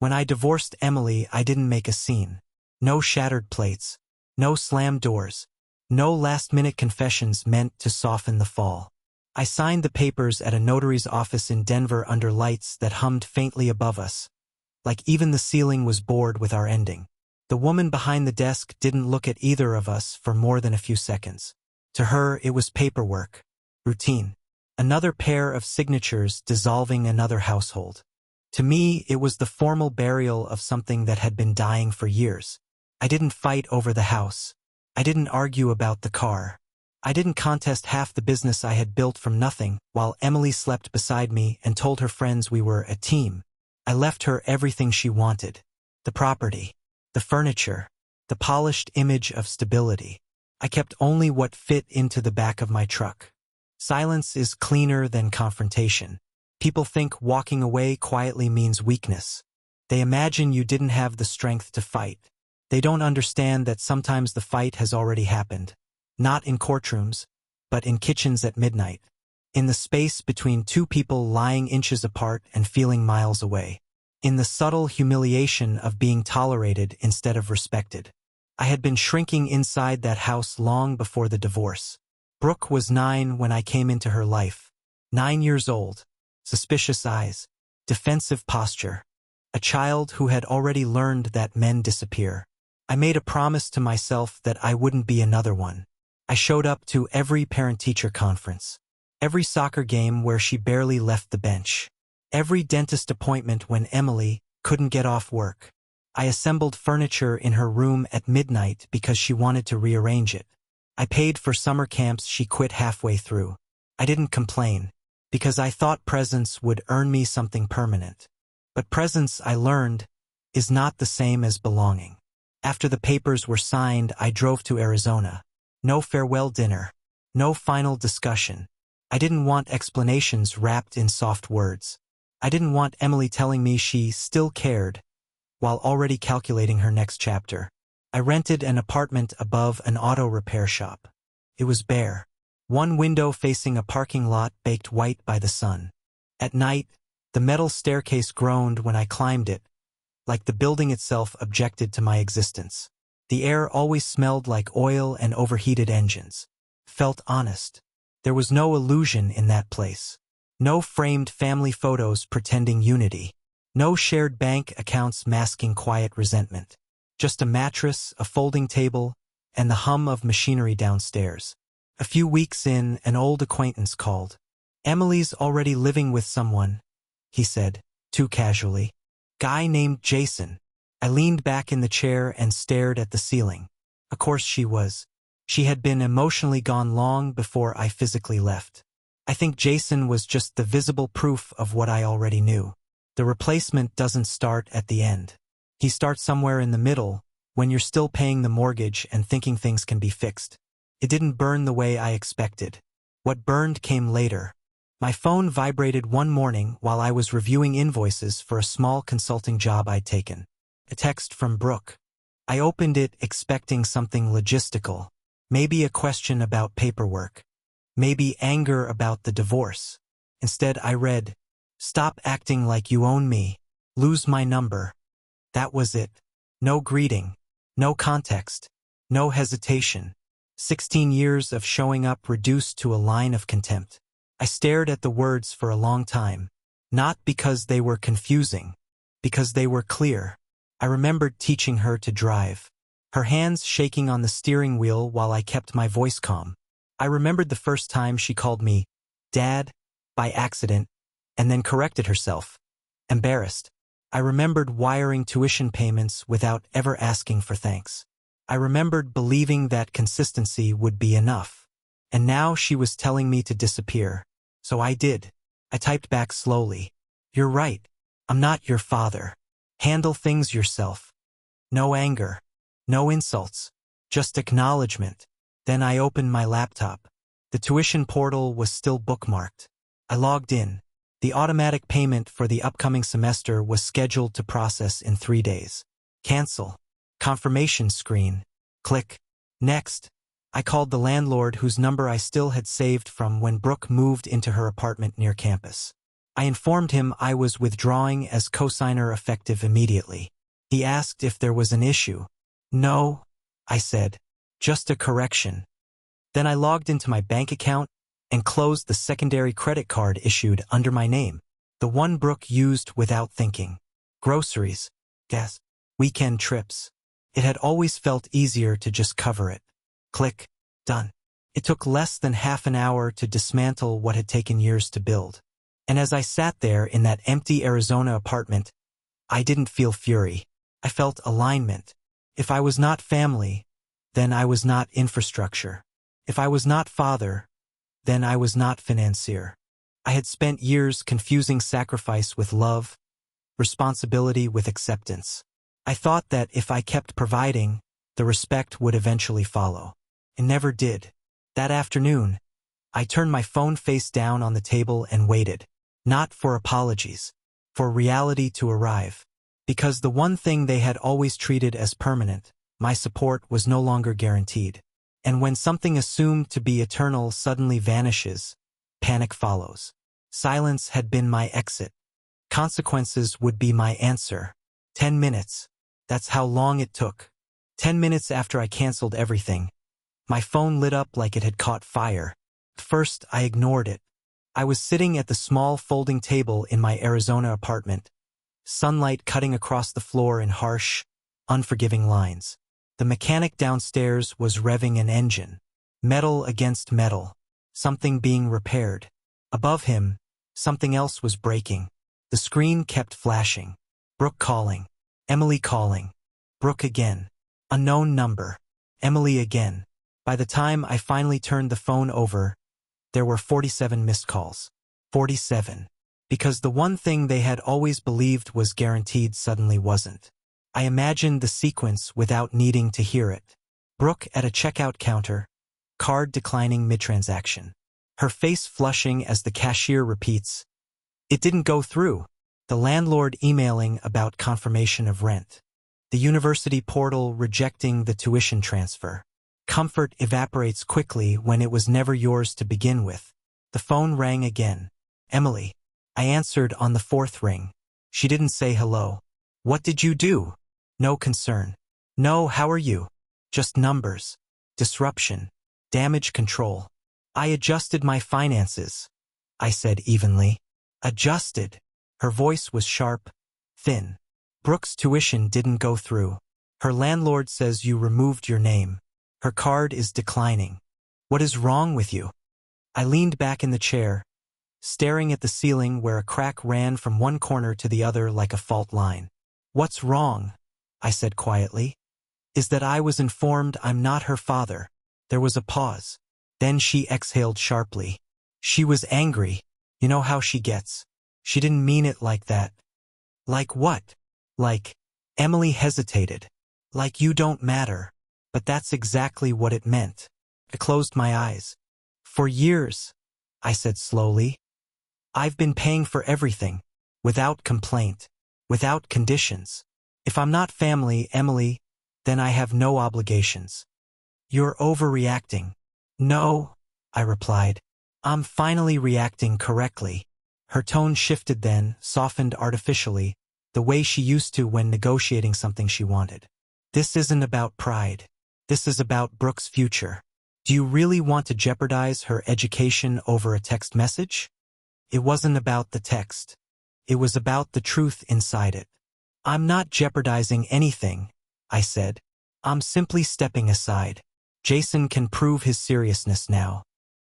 When I divorced Emily, I didn't make a scene. No shattered plates. No slammed doors. No last-minute confessions meant to soften the fall. I signed the papers at a notary's office in Denver under lights that hummed faintly above us, like even the ceiling was bored with our ending. The woman behind the desk didn't look at either of us for more than a few seconds. To her, it was paperwork. Routine. Another pair of signatures dissolving another household. To me, it was the formal burial of something that had been dying for years. I didn't fight over the house. I didn't argue about the car. I didn't contest half the business I had built from nothing while Emily slept beside me and told her friends we were a team. I left her everything she wanted. The property. The furniture. The polished image of stability. I kept only what fit into the back of my truck. Silence is cleaner than confrontation. People think walking away quietly means weakness. They imagine you didn't have the strength to fight. They don't understand that sometimes the fight has already happened. Not in courtrooms, but in kitchens at midnight. In the space between two people lying inches apart and feeling miles away. In the subtle humiliation of being tolerated instead of respected. I had been shrinking inside that house long before the divorce. Brooke was 9 when I came into her life. 9 years old. Suspicious eyes. Defensive posture. A child who had already learned that men disappear. I made a promise to myself that I wouldn't be another one. I showed up to every parent-teacher conference. Every soccer game where she barely left the bench. Every dentist appointment when Emily couldn't get off work. I assembled furniture in her room at midnight because she wanted to rearrange it. I paid for summer camps she quit halfway through. I didn't complain, because I thought presence would earn me something permanent. But presence, I learned, is not the same as belonging. After the papers were signed, I drove to Arizona. No farewell dinner. No final discussion. I didn't want explanations wrapped in soft words. I didn't want Emily telling me she still cared, while already calculating her next chapter. I rented an apartment above an auto repair shop. It was bare. One window facing a parking lot baked white by the sun. At night, the metal staircase groaned when I climbed it, like the building itself objected to my existence. The air always smelled like oil and overheated engines. Felt honest. There was no illusion in that place. No framed family photos pretending unity. No shared bank accounts masking quiet resentment. Just a mattress, a folding table, and the hum of machinery downstairs. A few weeks in, an old acquaintance called. "Emily's already living with someone," he said, too casually. "Guy named Jason." I leaned back in the chair and stared at the ceiling. Of course she was. She had been emotionally gone long before I physically left. I think Jason was just the visible proof of what I already knew. The replacement doesn't start at the end. He starts somewhere in the middle, when you're still paying the mortgage and thinking things can be fixed. It didn't burn the way I expected. What burned came later. My phone vibrated one morning while I was reviewing invoices for a small consulting job I'd taken. A text from Brooke. I opened it expecting something logistical. Maybe a question about paperwork. Maybe anger about the divorce. Instead, I read, "Stop acting like you own me. Lose my number." That was it. No greeting. No context. No hesitation. 16 years of showing up reduced to a line of contempt. I stared at the words for a long time. Not because they were confusing. Because they were clear. I remembered teaching her to drive. Her hands shaking on the steering wheel while I kept my voice calm. I remembered the first time she called me Dad by accident and then corrected herself. Embarrassed. I remembered wiring tuition payments without ever asking for thanks. I remembered believing that consistency would be enough. And now she was telling me to disappear. So I did. I typed back slowly. "You're right. I'm not your father. Handle things yourself." No anger. No insults. Just acknowledgement. Then I opened my laptop. The tuition portal was still bookmarked. I logged in. The automatic payment for the upcoming semester was scheduled to process in 3 days. Cancel. Confirmation screen. Click. Next. I called the landlord whose number I still had saved from when Brooke moved into her apartment near campus. I informed him I was withdrawing as cosigner effective immediately. He asked if there was an issue. No, I said. Just a correction. Then I logged into my bank account and closed the secondary credit card issued under my name, the one Brooke used without thinking. Groceries, gas, weekend trips. It had always felt easier to just cover it. Click, done. It took less than half an hour to dismantle what had taken years to build. And as I sat there in that empty Arizona apartment, I didn't feel fury. I felt alignment. If I was not family, then I was not infrastructure. If I was not father, then I was not financier. I had spent years confusing sacrifice with love, responsibility with acceptance. I thought that if I kept providing, the respect would eventually follow. It never did. That afternoon, I turned my phone face down on the table and waited. Not for apologies, for reality to arrive. Because the one thing they had always treated as permanent, my support, was no longer guaranteed. And when something assumed to be eternal suddenly vanishes, panic follows. Silence had been my exit. Consequences would be my answer. 10 minutes. That's how long it took. 10 minutes after I canceled everything. My phone lit up like it had caught fire. First, I ignored it. I was sitting at the small folding table in my Arizona apartment, sunlight cutting across the floor in harsh, unforgiving lines. The mechanic downstairs was revving an engine. Metal against metal. Something being repaired. Above him, something else was breaking. The screen kept flashing. Brooke calling. Emily calling. Brooke again. Unknown number. Emily again. By the time I finally turned the phone over, there were 47 missed calls. 47. Because the one thing they had always believed was guaranteed suddenly wasn't. I imagined the sequence without needing to hear it. Brooke at a checkout counter, card declining mid-transaction. Her face flushing as the cashier repeats, "It didn't go through." The landlord emailing about confirmation of rent. The university portal rejecting the tuition transfer. Comfort evaporates quickly when it was never yours to begin with. The phone rang again. Emily. I answered on the fourth ring. She didn't say hello. What did you do? No concern. No, how are you? Just numbers. Disruption. Damage control. I adjusted my finances. I said evenly. Adjusted. Her voice was sharp, thin. Brooke's tuition didn't go through. Her landlord says you removed your name. Her card is declining. What is wrong with you? I leaned back in the chair, staring at the ceiling where a crack ran from one corner to the other like a fault line. What's wrong? I said quietly. Is that I was informed I'm not her father. There was a pause. Then she exhaled sharply. She was angry. You know how she gets. She didn't mean it like that. Like what? Like, Emily hesitated. Like you don't matter. But that's exactly what it meant. I closed my eyes. For years, I said slowly, I've been paying for everything, without complaint, without conditions. If I'm not family, Emily, then I have no obligations. You're overreacting. No, I replied. I'm finally reacting correctly. Her tone shifted then, softened artificially, the way she used to when negotiating something she wanted. This isn't about pride. This is about Brooke's future. Do you really want to jeopardize her education over a text message? It wasn't about the text. It was about the truth inside it. I'm not jeopardizing anything, I said. I'm simply stepping aside. Jason can prove his seriousness now.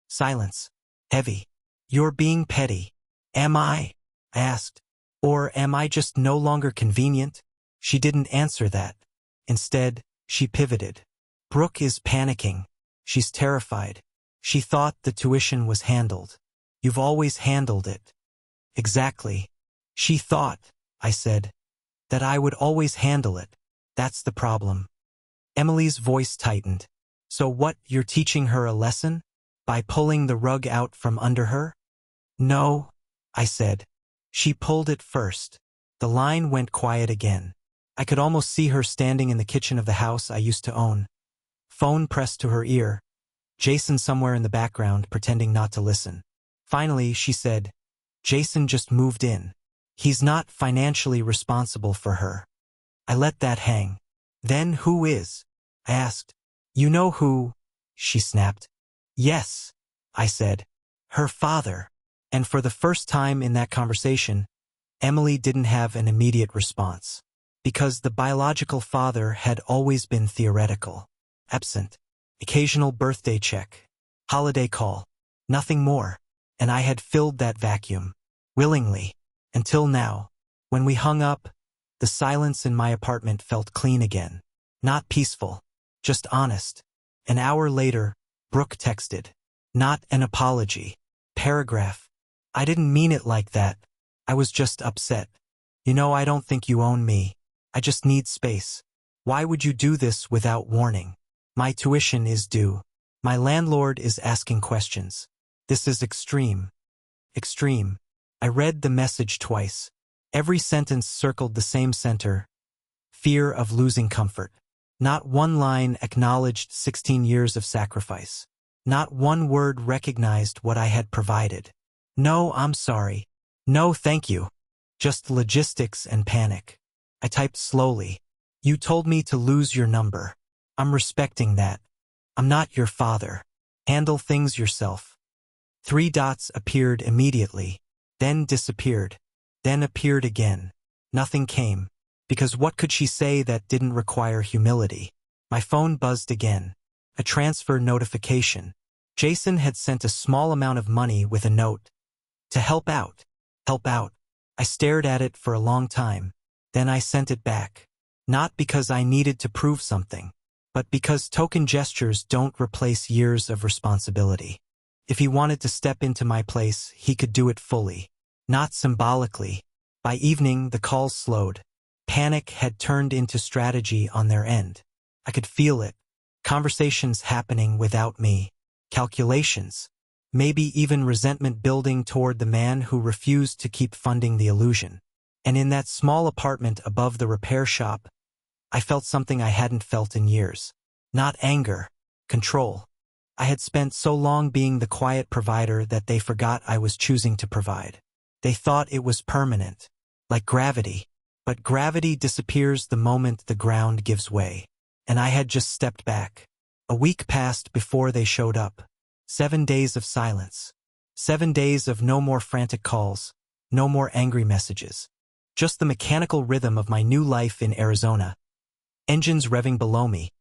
Silence. Heavy. You're being petty. Am I? I asked. Or am I just no longer convenient? She didn't answer that. Instead, she pivoted. Brooke is panicking. She's terrified. She thought the tuition was handled. You've always handled it. Exactly. She thought, I said, that I would always handle it. That's the problem. Emily's voice tightened. So what, you're teaching her a lesson? By pulling the rug out from under her? No, I said. She pulled it first. The line went quiet again. I could almost see her standing in the kitchen of the house I used to own. Phone pressed to her ear. Jason somewhere in the background pretending not to listen. Finally, she said, Jason just moved in. He's not financially responsible for her. I let that hang. Then who is? I asked. You know who? She snapped. Yes, I said. Her father. And for the first time in that conversation, Emily didn't have an immediate response. Because the biological father had always been theoretical. Absent. Occasional birthday check. Holiday call. Nothing more. And I had filled that vacuum. Willingly. Until now. When we hung up, the silence in my apartment felt clean again. Not peaceful. Just honest. An hour later, Brooke texted. Not an apology. Paragraph. I didn't mean it like that. I was just upset. You know, I don't think you own me. I just need space. Why would you do this without warning? My tuition is due. My landlord is asking questions. This is extreme. Extreme. I read the message twice. Every sentence circled the same center. Fear of losing comfort. Not one line acknowledged 16 years of sacrifice. Not one word recognized what I had provided. No, I'm sorry. No, thank you. Just logistics and panic. I typed slowly. You told me to lose your number. I'm respecting that. I'm not your father. Handle things yourself. 3 dots appeared immediately, then disappeared, then appeared again. Nothing came. Because what could she say that didn't require humility? My phone buzzed again. A transfer notification. Jason had sent a small amount of money with a note. To help out. Help out. I stared at it for a long time. Then I sent it back. Not because I needed to prove something, but because token gestures don't replace years of responsibility. If he wanted to step into my place, he could do it fully. Not symbolically. By evening, the calls slowed. Panic had turned into strategy on their end. I could feel it. Conversations happening without me. Calculations. Maybe even resentment building toward the man who refused to keep funding the illusion. And in that small apartment above the repair shop, I felt something I hadn't felt in years. Not anger. Control. I had spent so long being the quiet provider that they forgot I was choosing to provide. They thought it was permanent. Like gravity. But gravity disappears the moment the ground gives way. And I had just stepped back. A week passed before they showed up. 7 days of silence. 7 days of no more frantic calls. No more angry messages. Just the mechanical rhythm of my new life in Arizona. Engines revving below me.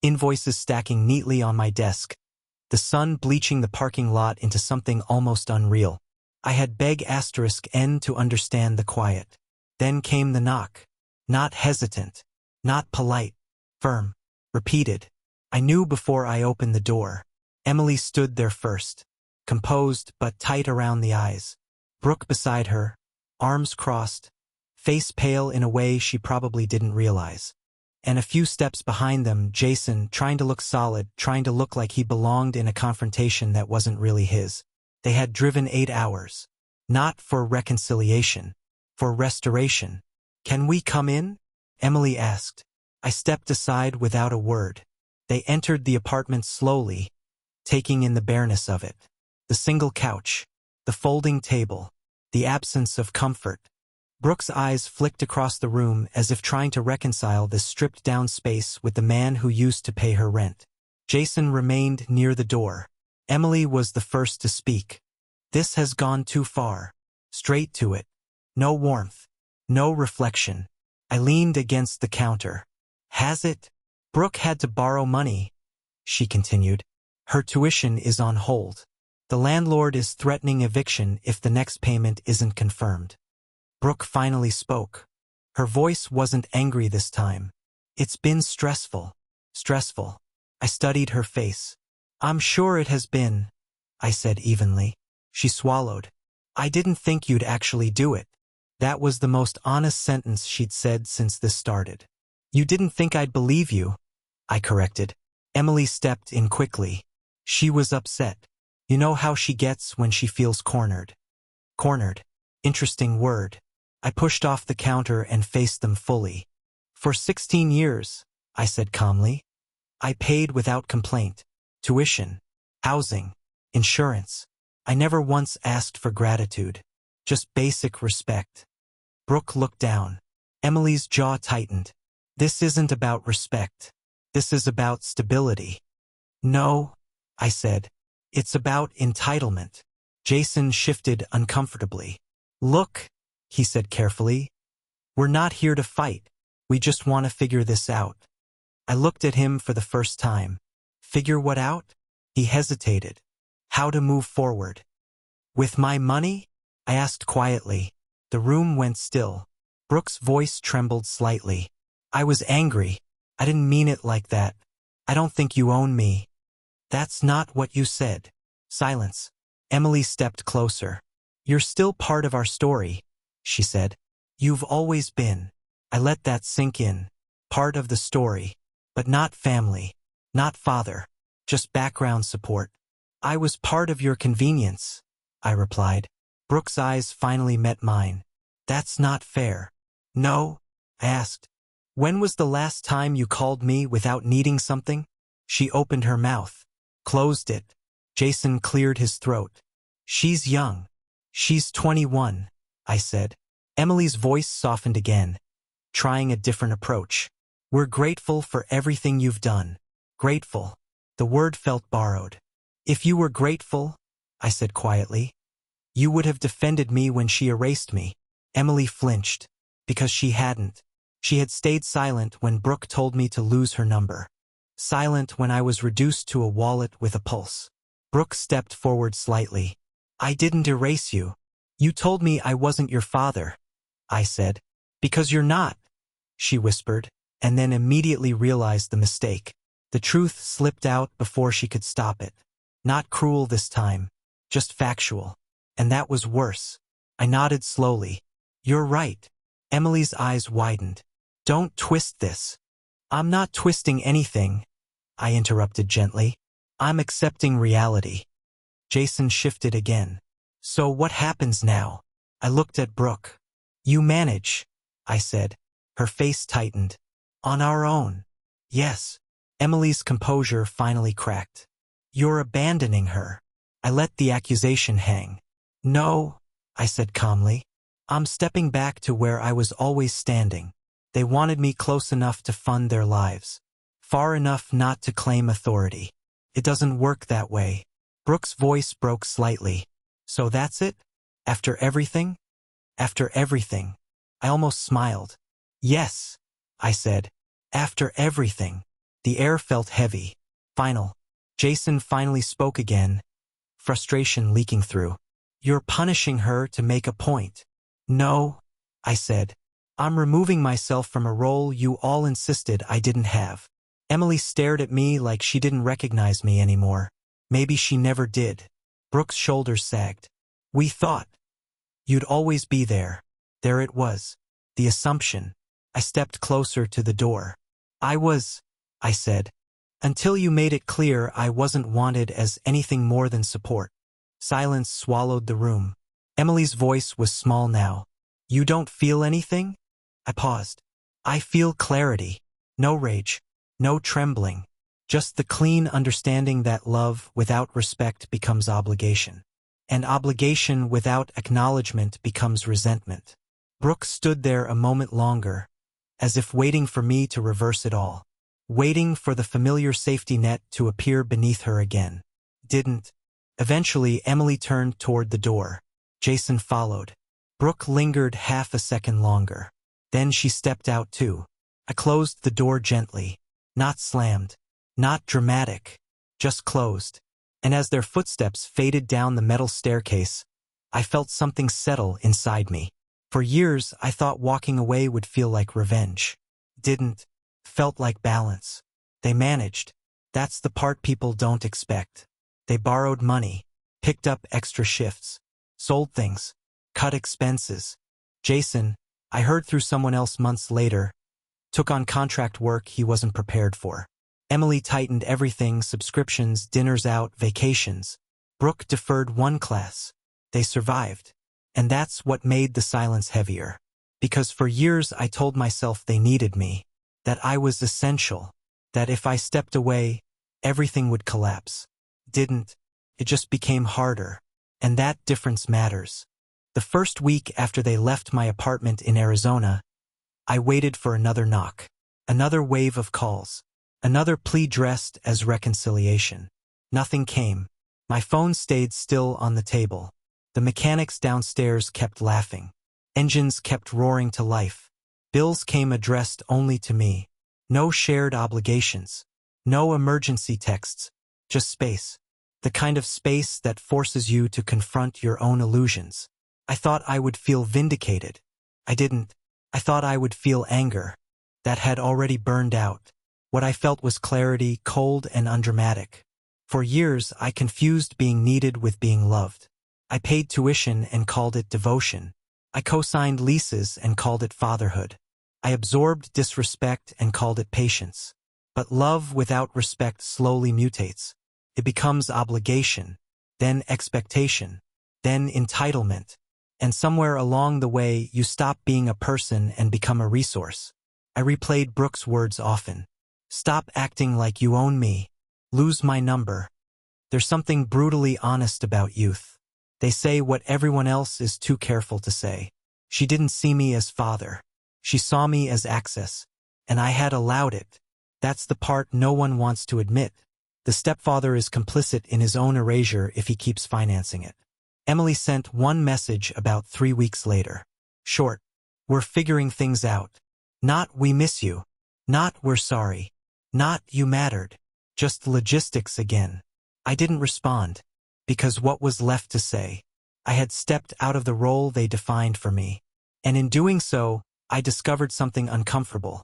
Invoices stacking neatly on my desk. The sun bleaching the parking lot into something almost unreal. I had *N to understand the quiet. Then came the knock. Not hesitant. Not polite. Firm. Repeated. I knew before I opened the door. Emily stood there first. Composed but tight around the eyes. Brooke beside her. Arms crossed. Face pale in a way she probably didn't realize. And a few steps behind them, Jason, trying to look solid, trying to look like he belonged in a confrontation that wasn't really his. They had driven 8 hours. Not for reconciliation. For restoration. Can we come in? Emily asked. I stepped aside without a word. They entered the apartment slowly, taking in the bareness of it. The single couch. The folding table. The absence of comfort. Brooke's eyes flicked across the room as if trying to reconcile this stripped-down space with the man who used to pay her rent. Jason remained near the door. Emily was the first to speak. This has gone too far. Straight to it. No warmth. No reflection. I leaned against the counter. Has it? Brooke had to borrow money, she continued. Her tuition is on hold. The landlord is threatening eviction if the next payment isn't confirmed. Brooke finally spoke. Her voice wasn't angry this time. It's been stressful. Stressful. I studied her face. I'm sure it has been, I said evenly. She swallowed. I didn't think you'd actually do it. That was the most honest sentence she'd said since this started. You didn't think I'd believe you, I corrected. Emily stepped in quickly. She was upset. You know how she gets when she feels cornered. Cornered. Interesting word. I pushed off the counter and faced them fully. For 16 years, I said calmly. I paid without complaint. Tuition. Housing. Insurance. I never once asked for gratitude. Just basic respect. Brooke looked down. Emily's jaw tightened. This isn't about respect. This is about stability. No, I said. It's about entitlement. Jason shifted uncomfortably. Look, he said carefully. We're not here to fight. We just want to figure this out. I looked at him for the first time. Figure what out? He hesitated. How to move forward. With my money? I asked quietly. The room went still. Brooke's voice trembled slightly. I was angry. I didn't mean it like that. I don't think you own me. That's not what you said. Silence. Emily stepped closer. You're still part of our story, she said. You've always been. I let that sink in. Part of the story. But not family. Not father. Just background support. I was part of your convenience, I replied. Brooke's eyes finally met mine. That's not fair. No? I asked. When was the last time you called me without needing something? She opened her mouth. Closed it. Jason cleared his throat. She's young. She's 21, I said. Emily's voice softened again, trying a different approach. We're grateful for everything you've done. Grateful. The word felt borrowed. If you were grateful, I said quietly, you would have defended me when she erased me. Emily flinched, because she hadn't. She had stayed silent when Brooke told me to lose her number. Silent when I was reduced to a wallet with a pulse. Brooke stepped forward slightly. I didn't erase you. You told me I wasn't your father, I said. Because you're not, she whispered, and then immediately realized the mistake. The truth slipped out before she could stop it. Not cruel this time, just factual. And that was worse. I nodded slowly. You're right. Emily's eyes widened. Don't twist this. I'm not twisting anything, I interrupted gently. I'm accepting reality. Jason shifted again. So what happens now? I looked at Brooke. You manage, I said. Her face tightened. On our own. Yes. Emily's composure finally cracked. You're abandoning her. I let the accusation hang. No, I said calmly. I'm stepping back to where I was always standing. They wanted me close enough to fund their lives. Far enough not to claim authority. It doesn't work that way. Brooke's voice broke slightly. So that's it? After everything? After everything. I almost smiled. Yes, I said. After everything. The air felt heavy. Final. Jason finally spoke again, frustration leaking through. You're punishing her to make a point. No, I said. I'm removing myself from a role you all insisted I didn't have. Emily stared at me like she didn't recognize me anymore. Maybe she never did. Brooke's shoulders sagged. We thought you'd always be there. There it was. The assumption. I stepped closer to the door. I said. Until you made it clear I wasn't wanted as anything more than support. Silence swallowed the room. Emily's voice was small now. You don't feel anything? I paused. I feel clarity. No rage. No trembling. Just the clean understanding that love without respect becomes obligation. And obligation without acknowledgement becomes resentment. Brooke stood there a moment longer, as if waiting for me to reverse it all. Waiting for the familiar safety net to appear beneath her again. Didn't. Eventually, Emily turned toward the door. Jason followed. Brooke lingered half a second longer. Then she stepped out too. I closed the door gently. Not slammed. Not dramatic. Just closed. And as their footsteps faded down the metal staircase, I felt something settle inside me. For years, I thought walking away would feel like revenge. Didn't. Felt like balance. They managed. That's the part people don't expect. They borrowed money, picked up extra shifts, sold things, cut expenses. Jason, I heard through someone else months later, took on contract work he wasn't prepared for. Emily tightened everything, subscriptions, dinners out, vacations. Brooke deferred one class. They survived. And that's what made the silence heavier. Because for years I told myself they needed me. That I was essential. That if I stepped away, everything would collapse. Didn't. It just became harder. And that difference matters. The first week after they left my apartment in Arizona, I waited for another knock, another wave of calls, another plea dressed as reconciliation. Nothing came. My phone stayed still on the table. The mechanics downstairs kept laughing. Engines kept roaring to life. Bills came addressed only to me. No shared obligations. No emergency texts. Just space. The kind of space that forces you to confront your own illusions. I thought I would feel vindicated. I didn't. I thought I would feel anger. That had already burned out. What I felt was clarity, cold and undramatic. For years, I confused being needed with being loved. I paid tuition and called it devotion. I co-signed leases and called it fatherhood. I absorbed disrespect and called it patience. But love without respect slowly mutates. It becomes obligation, then expectation, then entitlement. And somewhere along the way, you stop being a person and become a resource. I replayed Brooke's words often. Stop acting like you own me. Lose my number. There's something brutally honest about youth. They say what everyone else is too careful to say. She didn't see me as father. She saw me as access. And I had allowed it. That's the part no one wants to admit. The stepfather is complicit in his own erasure if he keeps financing it. Emily sent one message about 3 weeks later. Short. We're figuring things out. Not we miss you. Not we're sorry. Not you mattered. Just logistics again. I didn't respond. Because what was left to say? I had stepped out of the role they defined for me. And in doing so, I discovered something uncomfortable.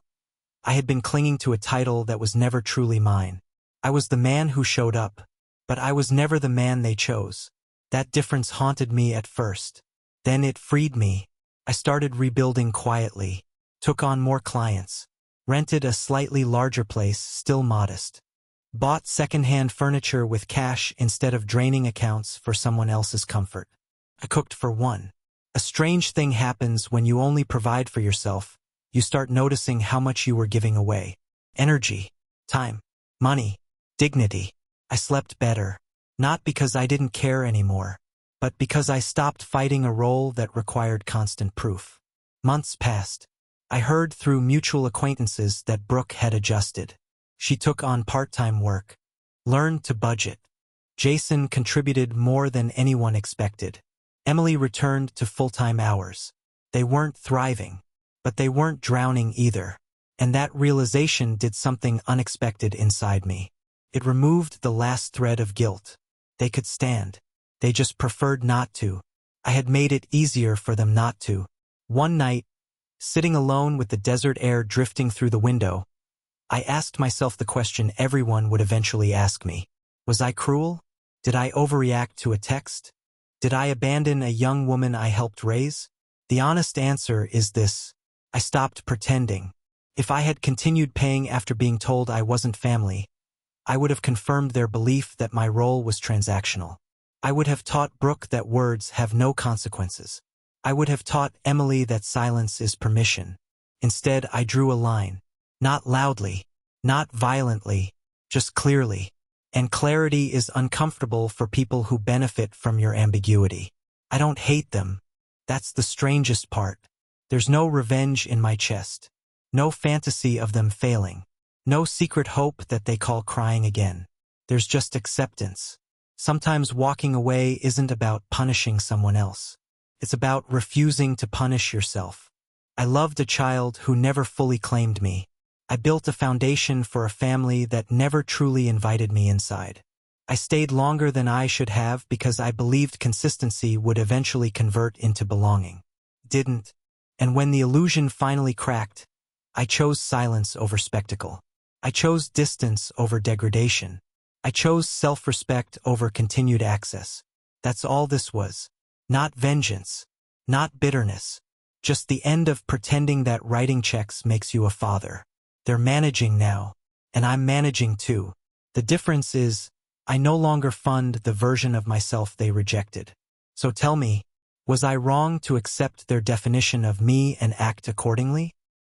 I had been clinging to a title that was never truly mine. I was the man who showed up, but I was never the man they chose. That difference haunted me at first. Then it freed me. I started rebuilding quietly, took on more clients, rented a slightly larger place, still modest, bought secondhand furniture with cash instead of draining accounts for someone else's comfort. I cooked for one. A strange thing happens when you only provide for yourself. You start noticing how much you were giving away. Energy, time, money, dignity. I slept better, not because I didn't care anymore, but because I stopped fighting a role that required constant proof. Months passed. I heard through mutual acquaintances that Brooke had adjusted. She took on part-time work, learned to budget. Jason contributed more than anyone expected. Emily returned to full-time hours. They weren't thriving, but they weren't drowning either. And that realization did something unexpected inside me. It removed the last thread of guilt. They could stand. They just preferred not to. I had made it easier for them not to. One night, sitting alone with the desert air drifting through the window, I asked myself the question everyone would eventually ask me. Was I cruel? Did I overreact to a text? Did I abandon a young woman I helped raise? The honest answer is this. I stopped pretending. If I had continued paying after being told I wasn't family, I would have confirmed their belief that my role was transactional. I would have taught Brooke that words have no consequences. I would have taught Emily that silence is permission. Instead, I drew a line. Not loudly, not violently, just clearly. And clarity is uncomfortable for people who benefit from your ambiguity. I don't hate them. That's the strangest part. There's no revenge in my chest. No fantasy of them failing. No secret hope that they call crying again. There's just acceptance. Sometimes walking away isn't about punishing someone else. It's about refusing to punish yourself. I loved a child who never fully claimed me. I built a foundation for a family that never truly invited me inside. I stayed longer than I should have because I believed consistency would eventually convert into belonging. Didn't. And when the illusion finally cracked, I chose silence over spectacle. I chose distance over degradation. I chose self-respect over continued access. That's all this was. Not vengeance. Not bitterness. Just the end of pretending that writing checks makes you a father. They're managing now, and I'm managing too. The difference is, I no longer fund the version of myself they rejected. So tell me, was I wrong to accept their definition of me and act accordingly?